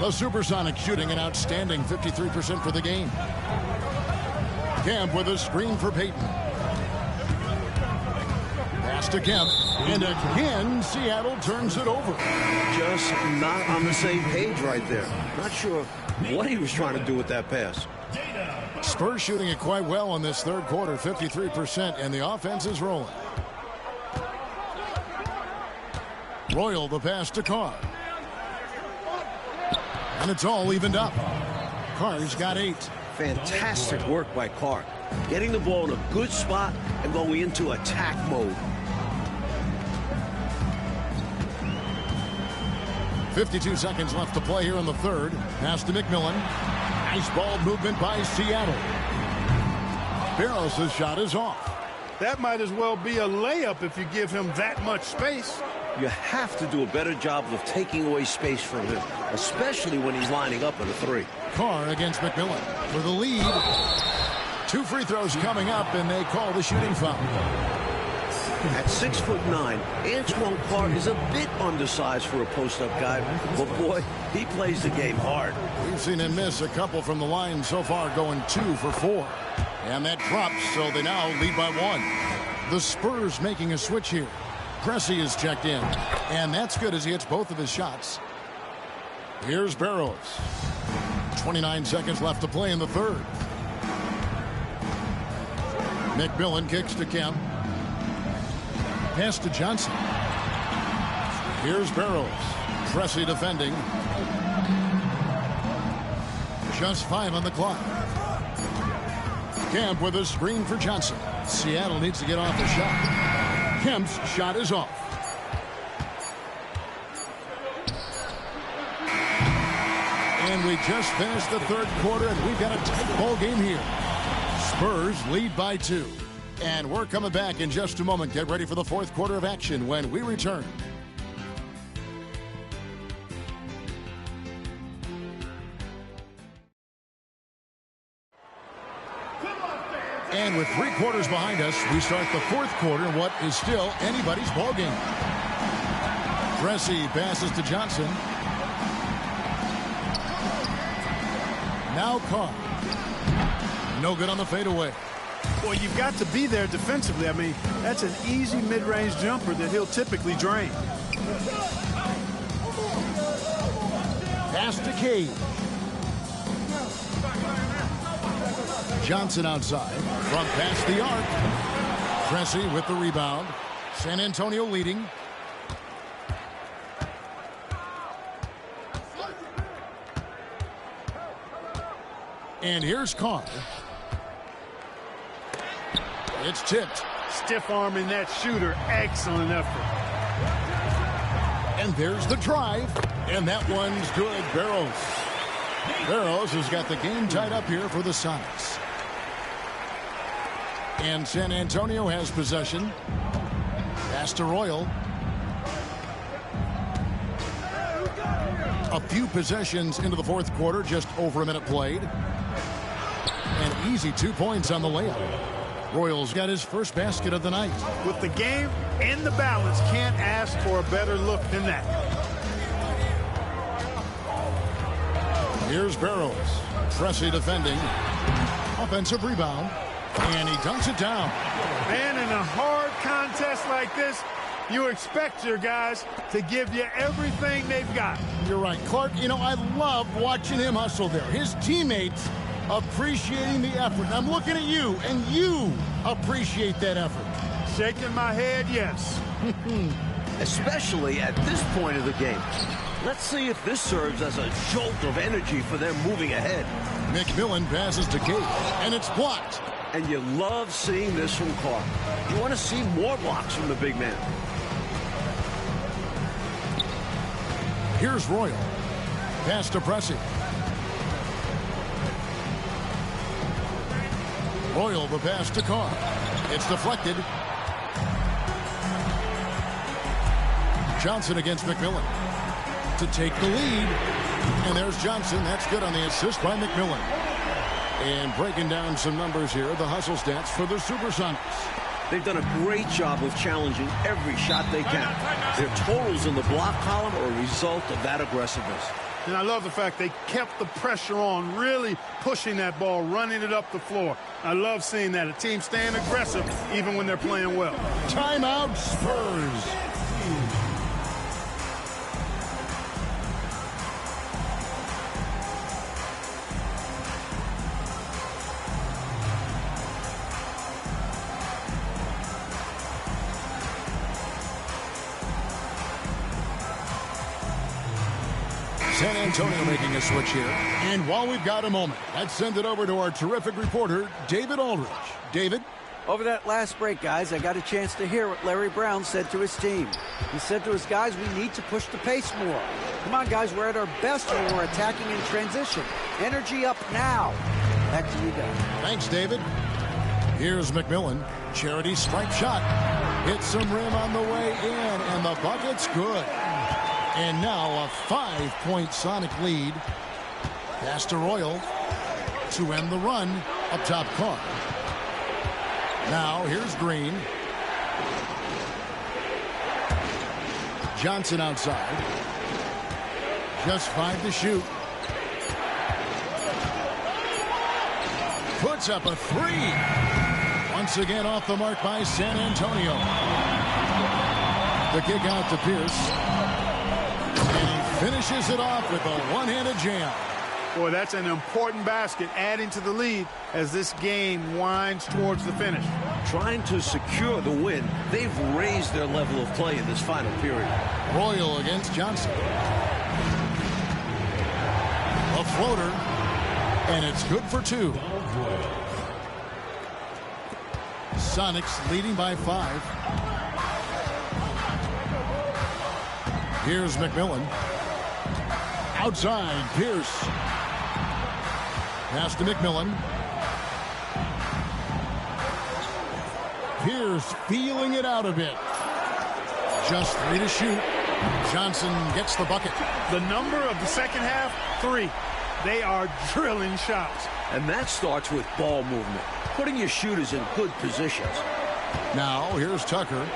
The Supersonics shooting an outstanding 53% for the game. Kemp with a screen for Payton. Pass to Kemp. And again, Seattle turns it over. Just not on the same page right there. Not sure what he was trying to do with that pass. Spurs shooting it quite well in this third quarter, 53%, and the offense is rolling. Royal, the pass to Carr. And it's all evened up. Carr's got 8. Fantastic work by Carr. Getting the ball in a good spot and going into attack mode. 52 seconds left to play here in the third. Pass to McMillan. Nice ball movement by Seattle. Barros' shot is off. That might as well be a layup if you give him that much space. You have to do a better job of taking away space from him, especially when he's lining up at a 3. Carr against McMillan for the lead. 2 free throws coming up, and they call the shooting foul. At 6'9", Antoine Carr is a bit undersized for a post-up guy, but boy, he plays the game hard. We've seen him miss a couple from the line so far, going 2 for 4. And that drops, so they now lead by 1. The Spurs making a switch here. Cressy is checked in, and that's good as he hits both of his shots. Here's Barros. 29 seconds left to play in the third. McMillan kicks to Kemp. Pass to Johnson. Here's Barros. Cressy defending. Just 5 on the clock. Kemp with a screen for Johnson. Seattle needs to get off the shot. Kemp's shot is off. And we just finished the third quarter, and we've got a tight ball game here. Spurs lead by 2. And we're coming back in just a moment. Get ready for the fourth quarter of action when we return. And with 3 quarters behind us, we start the fourth quarter in what is still anybody's ball game. Cressy passes to Johnson. Now Carr. No good on the fadeaway. Well, you've got to be there defensively. I mean, that's an easy mid-range jumper that he'll typically drain. Pass to Cage. Johnson outside. Front past the arc. Cressy with the rebound. San Antonio leading. And here's Carr. It's tipped. Stiff arming that shooter. Excellent effort. And there's the drive. And that one's good. Barros. Barros has got the game tied up here for the Sonics. And San Antonio has possession. Pass to Royal. A few possessions into the fourth quarter, just over a minute played. An easy 2 points on the layup. Royal's got his first basket of the night. With the game and the balance, can't ask for a better look than that. Here's Barros. Cressy defending. Offensive rebound. And he dunks it down. Man, in a hard contest like this, you expect your guys to give you everything they've got. You're right, Clark. You know, I love watching him hustle there. His teammates appreciating the effort. And I'm looking at you, and you appreciate that effort. Shaking my head, yes. especially at this point of the game. Let's see if this serves as a jolt of energy for them moving ahead. McMillan passes to Kemp, and it's blocked. And you love seeing this from Carr. You want to see more blocks from the big man. Here's Royal. Pass to Pressey. Royal the pass to Carr. It's deflected. Johnson against McMillan to take the lead. And there's Johnson. That's good on the assist by McMillan. And breaking down some numbers here, the hustle stats for the SuperSonics. They've done a great job of challenging every shot they can. Their totals in the block column are a result of that aggressiveness. And I love the fact they kept the pressure on, really pushing that ball, running it up the floor. I love seeing that. A team staying aggressive even when they're playing well. Timeout, Spurs. San Antonio making a switch here. And while we've got a moment, let's send it over to our terrific reporter, David Aldridge. David? Over that last break, guys, I got a chance to hear what Larry Brown said to his team. He said to his guys, we need to push the pace more. Come on, guys, we're at our best when we're attacking in transition. Energy up now. Back to you guys. Thanks, David. Here's McMillan. Charity stripe shot. Hits some rim on the way in, and the bucket's good. And now a 5-point Sonic lead. Pass to Royal to end the run. Up top, Carr. Now here's Green. Johnson outside. Just 5 to shoot. Puts up a 3. Once again off the mark by San Antonio. The kick out to Pierce. And he finishes it off with a one-handed jam. Boy, that's an important basket, adding to the lead as this game winds towards the finish. Trying to secure the win, they've raised their level of play in this final period. Royal against Johnson. A floater, and it's good for 2. Sonics leading by 5. Here's McMillan. Outside, Pierce. Pass to McMillan. Pierce feeling it out a bit. Just 3 to shoot. Johnson gets the bucket. The number of the second half, 3. They are drilling shots. And that starts with ball movement, putting your shooters in good positions. Now, here's Tucker.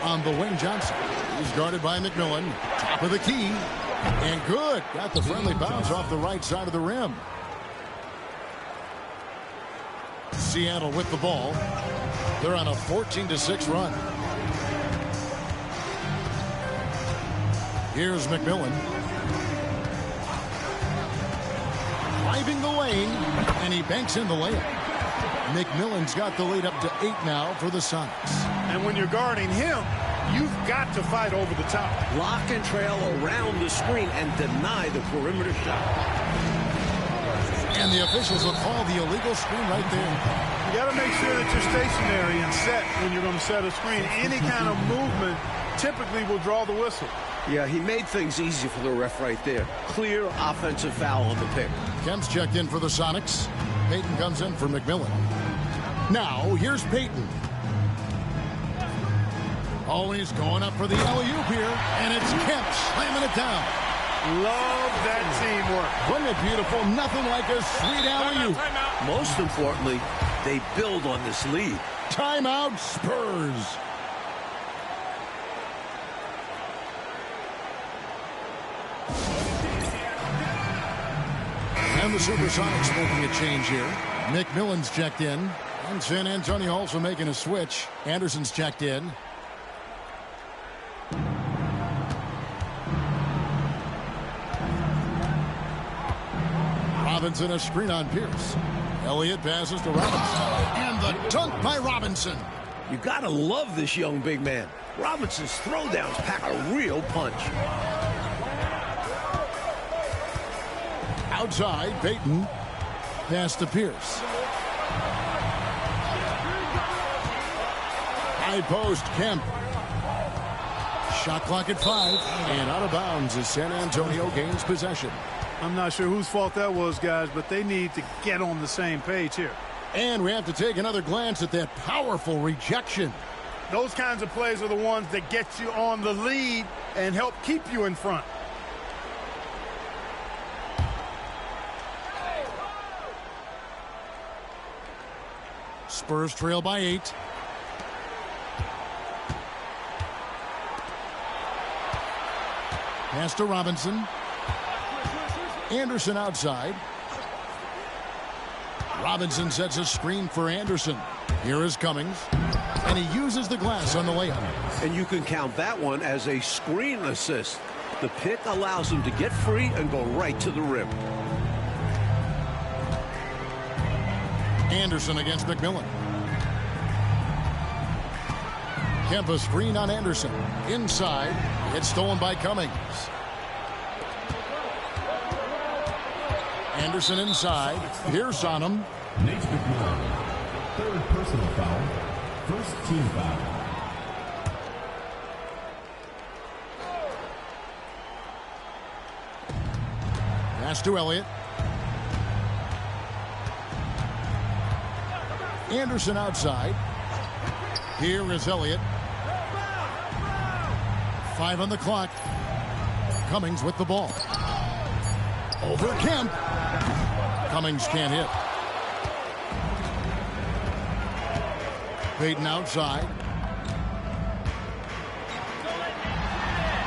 On the wing, Johnson. He's guarded by McMillan. Top of the key. And good. Got the friendly bounce off the right side of the rim. Seattle with the ball. They're on a 14-6 run. Here's McMillan. Driving the lane, and he banks in the layup. McMillan's got the lead up to 8 now for the Sonics. And when you're guarding him, you've got to fight over the top. Lock and trail around the screen and deny the perimeter shot. And the officials will call the illegal screen right there. You got to make sure that you're stationary and set when you're going to set a screen. Any kind of movement typically will draw the whistle. Yeah, he made things easy for the ref right there. Clear offensive foul on the pick. Kemp's checked in for the Sonics. Payton comes in for McMillan. Now, here's Payton. Always going up for the alley-oop here, and it's Kemp slamming it down. Love that teamwork. Wasn't it beautiful? Nothing like a sweet alley-oop. Most importantly, they build on this lead. Timeout, Spurs. And the SuperSonics making a change here. McMillan's checked in. And San Antonio also making a switch. Anderson's checked in. Robinson a screen on Pierce. Elliott passes to Robinson. And the dunk by Robinson. You got to love this young big man. Robinson's throwdowns pack a real punch. Outside, Payton. Pass to Pierce. High post, Kemp. Shot clock at 5. And out of bounds as San Antonio gains possession. I'm not sure whose fault that was, guys, but they need to get on the same page here. And we have to take another glance at that powerful rejection. Those kinds of plays are the ones that get you on the lead and help keep you in front. Spurs trail by 8. Pass to Robinson. Anderson outside. Robinson sets a screen for Anderson. Here is Cummings. And he uses the glass on the layup. And you can count that one as a screen assist. The pick allows him to get free and go right to the rim. Anderson against McMillan. Kemp a screen on Anderson. Inside. It's stolen by Cummings. Anderson inside. Pierce on him. Nate McMillan. Third personal foul. First team foul. Pass to Elliott. Anderson outside. Here is Elliott. 5 on the clock. Cummings with the ball. Over Kemp. Cummings can't hit. Payton outside.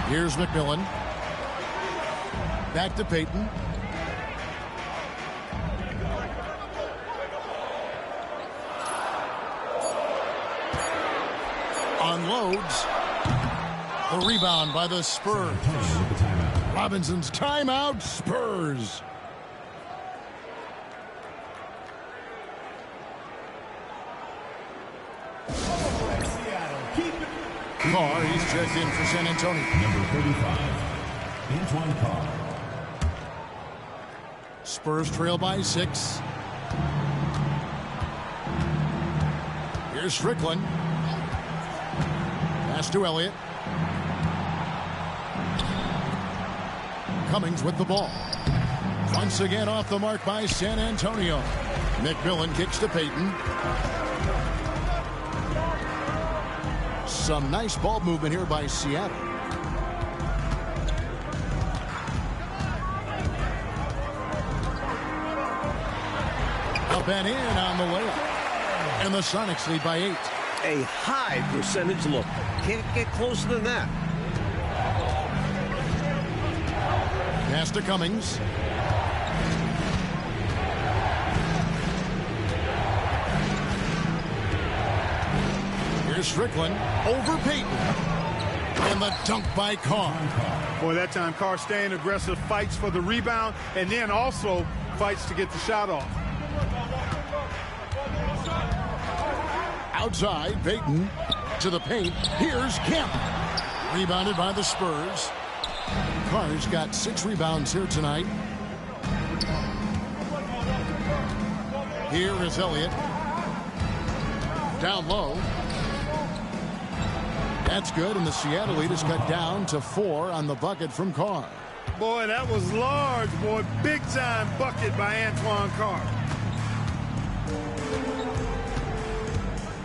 Here's McMillan. Back to Payton. Unloads. The rebound by the Spurs. Robinson's timeout. Spurs. Carr, he's checked in for San Antonio. Number 35, Antoine Carr. Spurs trail by 6. Here's Strickland. Pass to Elliott. Cummings with the ball. Once again off the mark by San Antonio. McMillan kicks to Payton. Some nice ball movement here by Seattle. Up and in on the layup. And the Sonics lead by 8. A high percentage look. Can't get closer than that. Pass to Cummings. Here's Strickland over Payton. And the dunk by Carr. Boy, that time Carr staying aggressive, fights for the rebound, and then also fights to get the shot off. Outside, Payton to the paint. Here's Kemp. Rebounded by the Spurs. Carr's got 6 rebounds here tonight. Here is Elliott. Down low. That's good, and the Seattle lead is cut down to 4 on the bucket from Carr. Boy, that was large, boy. Big-time bucket by Antoine Carr.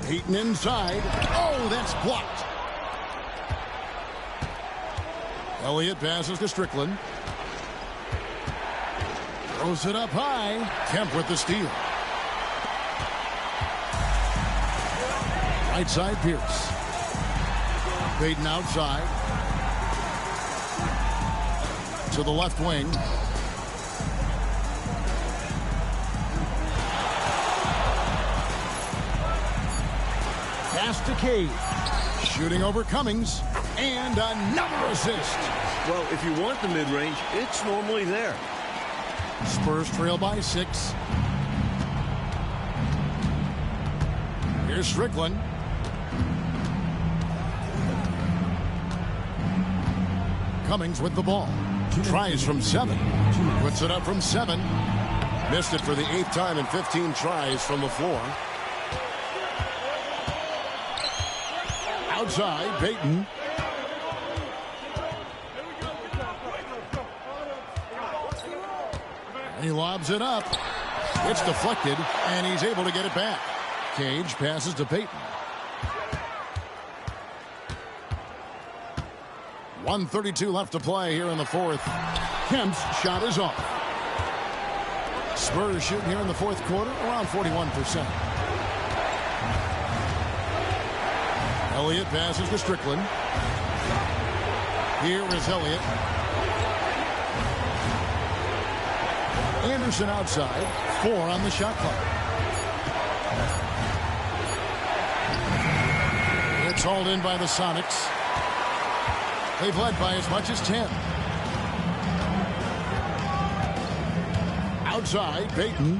Payton inside. Oh, that's blocked. Elliott passes to Strickland. Throws it up high. Kemp with the steal. Right side, Pierce. Payton outside. To the left wing. Pass to Cade. Shooting over Cummings. And another assist. Well, if you want the mid-range, it's normally there. Spurs trail by 6. Here's Strickland. Cummings with the ball. Tries from 7. Puts it up from 7. Missed it for the 8th time in 15 tries from the floor. Outside, Payton. And he lobs it up. It's deflected, and he's able to get it back. Cage passes to Payton. 1:32 left to play here in the 4th. Kemp's shot is off. Spurs shooting here in the 4th quarter around 41%. Elliott passes to Strickland. Here is Elliott. Anderson outside. 4 on the shot clock. It's hauled in by the Sonics. They've led by as much as 10. Outside, Payton.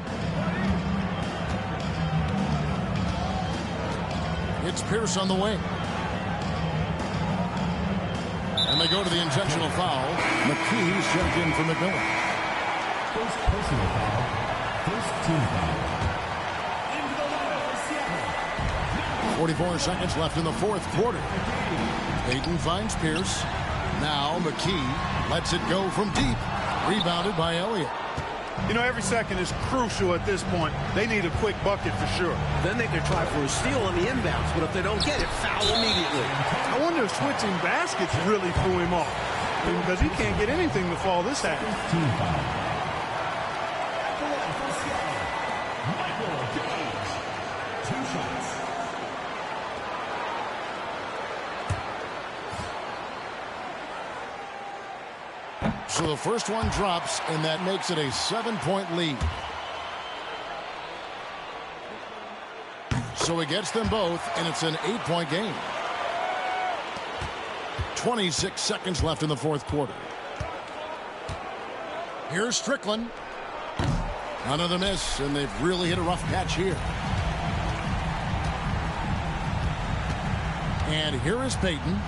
It's Pierce on the wing. And they go to the intentional foul. McKee's checked in for McMillan. First personal foul. First team foul. 44 seconds left in the 4th quarter. Payton finds Pierce. Now McKee lets it go from deep. Rebounded by Elliott. You know, every second is crucial at this point. They need a quick bucket for sure. Then they could try for a steal on the inbounds, but if they don't get it, foul immediately. I wonder if switching baskets really threw him off, because he can't get anything to fall this half. Team foul. Michael Cage. 2 shots. So the first one drops, and that makes it a 7-point lead. So he gets them both, and it's an 8-point game. 26 seconds left in the 4th quarter. Here's Strickland. Another miss, and they've really hit a rough patch here. And here is Payton.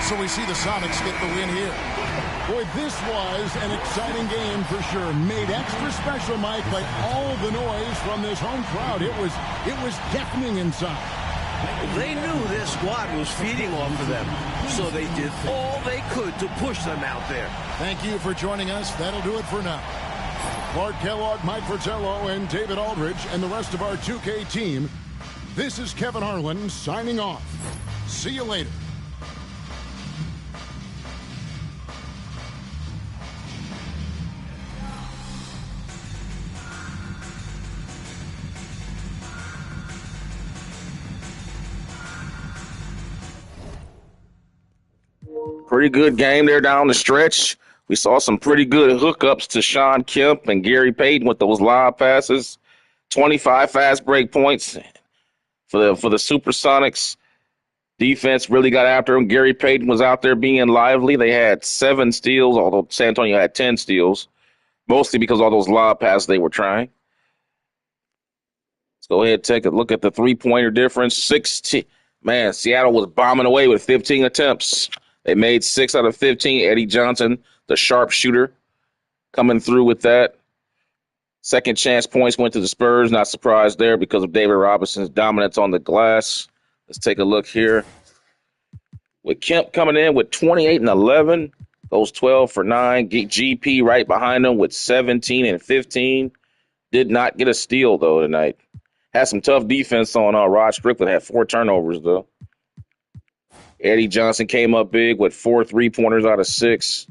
So we see the Sonics get the win here. Boy, this was an exciting game for sure. Made extra special, Mike, by all the noise from this home crowd. It was deafening inside. They knew their squad was feeding off of them, so they did all they could to push them out there. Thank you for joining us. That'll do it for now. Clark Kellogg, Mike Fratello, and David Aldridge, and the rest of our 2K team. This is Kevin Harlan signing off. See you later. Pretty good game there down the stretch. We saw some pretty good hookups to Shawn, Kemp, and Gary Payton with those lob passes. 25 fast break points for the Supersonics. Defense really got after him. Gary Payton was out there being lively. They had 7 steals, although San Antonio had 10 steals, mostly because of all those lob passes they were trying. Let's go ahead and take a look at the three-pointer difference. 16. Man, Seattle was bombing away with 15 attempts. They made 6 out of 15. Eddie Johnson, the sharpshooter, coming through with that. Second chance points went to the Spurs. Not surprised there because of David Robinson's dominance on the glass. Let's take a look here. With Kemp coming in with 28 and 11. Goes 12 for 9. GP right behind him with 17 and 15. Did not get a steal, though, tonight. Had some tough defense on Rod Strickland. Had 4 turnovers, though. Eddie Johnson came up big with 4 3-pointers out of 6.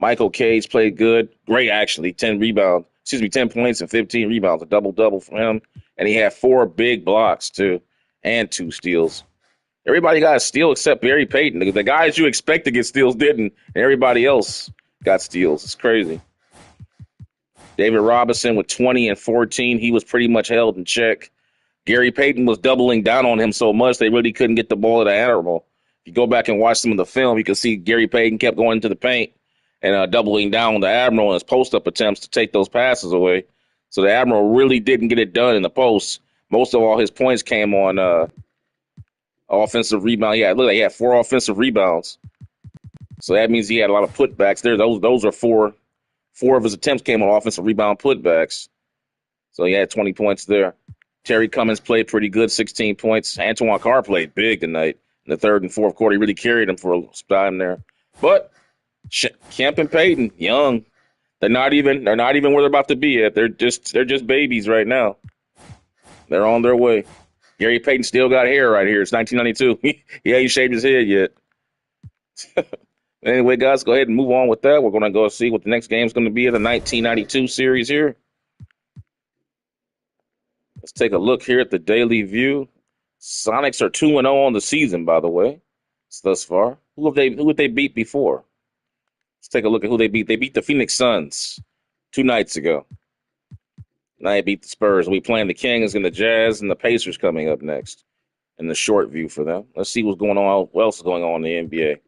Michael Cage played good. Great, actually. 10 points and 15 rebounds. A double-double for him. And he had 4 big blocks, too, and 2 steals. Everybody got a steal except Gary Payton. The guys you expect to get steals didn't, and everybody else got steals. It's crazy. David Robinson with 20 and 14. He was pretty much held in check. Gary Payton was doubling down on him so much they really couldn't get the ball at the Admiral. If you go back and watch some of the film, you can see Gary Payton kept going into the paint and doubling down on the Admiral in his post-up attempts to take those passes away. So the Admiral really didn't get it done in the post. Most of all his points came on offensive rebound. He had 4 offensive rebounds. So that means he had a lot of putbacks there. Those are 4 of his attempts came on offensive rebound putbacks. So he had 20 points there. Terry Cummins played pretty good, 16 points. Antoine Carr played big tonight in the third and fourth quarter. He really carried him for a time there. But Kemp and Payton, young. They're not even where they're about to be yet. They're just babies right now. They're on their way. Gary Payton still got hair right here. It's 1992. He ain't shaved his head yet. Anyway, guys, go ahead and move on with that. We're going to go see what the next game is going to be in the 1992 series here. Let's take a look here at the Daily View. Sonics are 2-0 on the season, by the way, thus far. Who have they beat before? Let's take a look at who they beat. They beat the Phoenix Suns 2 nights ago. Now they beat the Spurs. We playing the Kings and the Jazz and the Pacers coming up next in the short view for them. Let's see what's going on. What else is going on in the NBA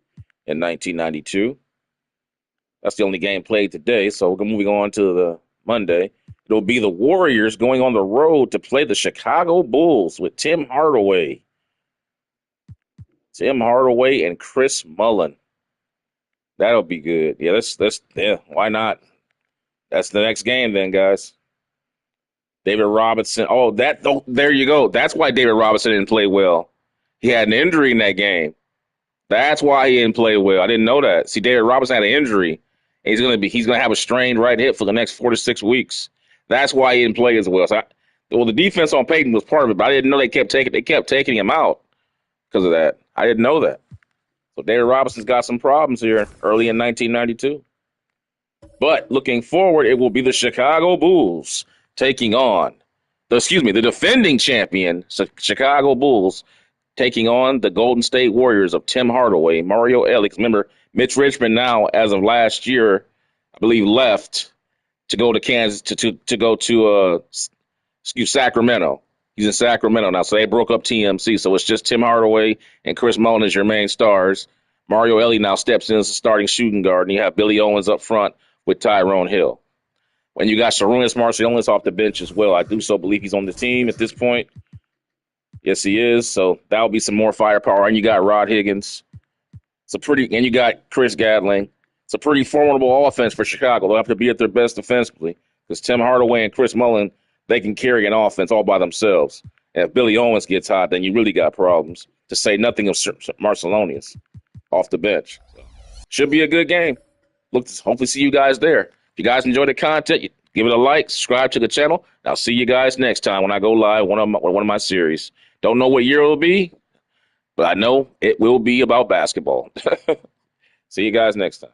in 1992? That's the only game played today. So we're moving on to the Monday. It'll be the Warriors going on the road to play the Chicago Bulls with Tim Hardaway. Tim Hardaway and Chris Mullin. That'll be good. Yeah, why not? That's the next game then, guys. David Robinson. There you go. That's why David Robinson didn't play well. He had an injury in that game. That's why he didn't play well. I didn't know that. See, David Robinson had an injury. And he's gonna have a strained right hip for the next 4 to 6 weeks. That's why he didn't play as well. The defense on Payton was part of it, but I didn't know they kept taking him out because of that. I didn't know that. So David Robinson's got some problems here early in 1992. But looking forward, it will be the Chicago Bulls taking on the defending champion Chicago Bulls taking on the Golden State Warriors of Tim Hardaway, Mario Ellis. Remember, Mitch Richmond now, as of last year, I believe, left to go to Kansas to go to Sacramento. He's in Sacramento now, so they broke up TMC. So it's just Tim Hardaway and Chris Mullin as your main stars. Mario Ellis now steps in as a starting shooting guard, and you have Billy Owens up front with Tyrone Hill. When you got Sarunas Marciulionis off the bench as well, I do so believe he's on the team at this point. Yes, he is. So that'll be some more firepower. And you got Rod Higgins. And you got Chris Gatling. It's a pretty formidable offense for Chicago. They'll have to be at their best defensively because Tim Hardaway and Chris Mullin, they can carry an offense all by themselves. And if Billy Owens gets hot, then you really got problems, to say nothing of Marciulionis off the bench. So, should be a good game. Hopefully see you guys there. If you guys enjoy the content, give it a like, subscribe to the channel. And I'll see you guys next time when I go live with one of my series. Don't know what year it'll be, but I know it will be about basketball. See you guys next time.